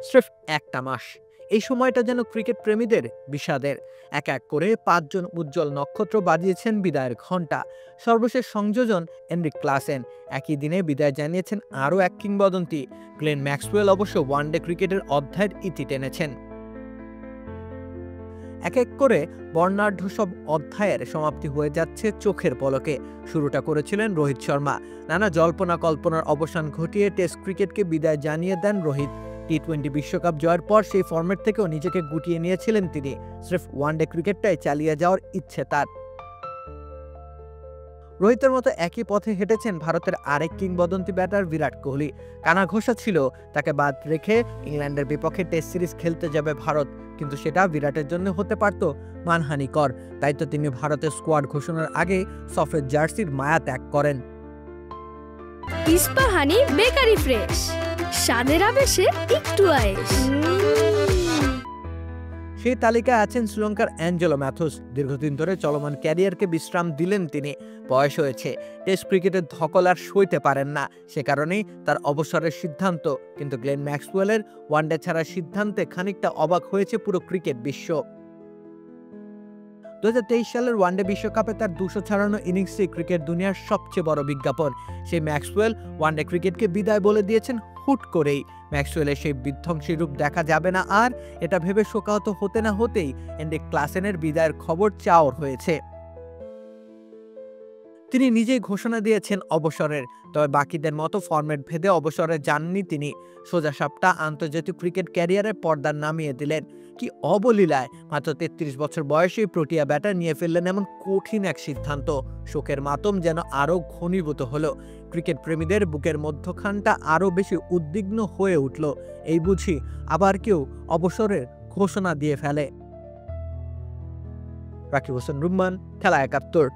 স্রেফ একটা মাস। এই সময়টা যেন ক্রিকেট প্রেমীদের বিষাদের। এক এক করে ৫ জন উজ্জ্বল নক্ষত্র বাজিয়েছেন বিদায়ের ঘণ্টা। সর্বশেষ সংযোজন এনরিক ক্লাসেন। একই দিনে বিদায় জানিয়েছেন আরও এক কিংবদন্তি। গ্লেন ম্যাক্সওয়েল অবশ্য ওয়ানডে ক্রিকেটের অধ্যায়ের ইতি টেনেছেন। এক এক করে বর্ণাঢ্য সব অধ্যায়ের সমাপ্তি হয়ে যাচ্ছে চোখের পলকে। শুরুটা করেছিলেন রোহিত শর্মা। নানা জল্পনা কল্পনার অবসান ঘটিয়ে টেস্ট ক্রিকেটকে বিদায় জানিয়ে দেন রোহিত। টি-20 বিশ্বকাপ জয়ের পর সেই ফরম্যাট থেকেও নিজেকে গুটিয়ে নিয়েছিলেন তিনি। স্রেফ ওয়ানডে ক্রিকেটটাই চালিয়ে যাওয়ার ইচ্ছে তার। রোহিতের মতো একই পথে হেঁটেছেন ভারতের আরেক কিংবদন্তি ব্যাটার বিরাট কোহলি। কানা ঘোষা ছিল তাকে বাদ রেখে ইংল্যান্ডের বিপক্ষে টেস্ট সিরিজ খেলতে যাবে ভারত, কিন্তু সেটা বিরাটের জন্য হতে পারত মানহানিকর। তাই তো তিনি ভারতের স্কোয়াড ঘোষণার আগে সফেদ জার্সির মায়া ত্যাগ করেন। ইস্পাহানি বেকারি ফ্রেশ, স্বাদের আবেশে একটু আয়েশ। সেই তালিকায় আছেন শ্রীলঙ্কার অ্যাঞ্জেলো ম্যাথুস। দীর্ঘদিন ধরে চলমান ক্যারিয়ারকে বিশ্রাম দিলেন তিনি। বয়স হয়েছে, টেস্ট ক্রিকেটের ধকল আর সইতে পারেন না, সে কারণেই তার অবসরের সিদ্ধান্ত। কিন্তু গ্লেন ম্যাক্সওয়েলের ওয়ানডে ছাড়ার সিদ্ধান্তে খানিকটা অবাক হয়েছে পুরো ক্রিকেট বিশ্ব। 2023 সালের ওয়ানডে বিশ্বকাপে তার 200 ছাড়ানো ইনিংসই ক্রিকেট দুনিয়ার সবচেয়ে বড় বিজ্ঞাপন। সেই ম্যাক্সওয়েল ওয়ানডে ক্রিকেটকে বিদায় বলে দিয়েছেন হুট করেই। ম্যাক্সওয়েলের সেই বিধ্বংসী রূপ দেখা যাবে না আর, এটা ভেবে শোকাহত হতে না হতেই এনরিক ক্লাসেনের বিদায়ের খবর চাওর হয়েছে। তিনি নিজেই ঘোষণা দিয়েছেন অবসরের। তবে বাকিদের মতো ফরম্যাট ভেদে অবসরে যাননি তিনি। সোজাসাপটা আন্তর্জাতিক ক্রিকেট ক্যারিয়ারে পর্দা নামিয়ে দিলেন। কি অবলীলায় মাত্র 33 বছর বয়সেই প্রোটিয়া ব্যাটার নিয়ে ফেললেন এমন কঠিন এক সিদ্ধান্ত। শোকের মাতম যেন আরও ঘনীভূত হলো। ক্রিকেট প্রেমীদের বুকের মধ্যখানটা আরও বেশি উদ্বিগ্ন হয়ে উঠল। এই বুঝি আবার কেউ অবসরের ঘোষণা দিয়ে ফেলে। রাকিব হোসেন রুম্মান, খেলা ৭১।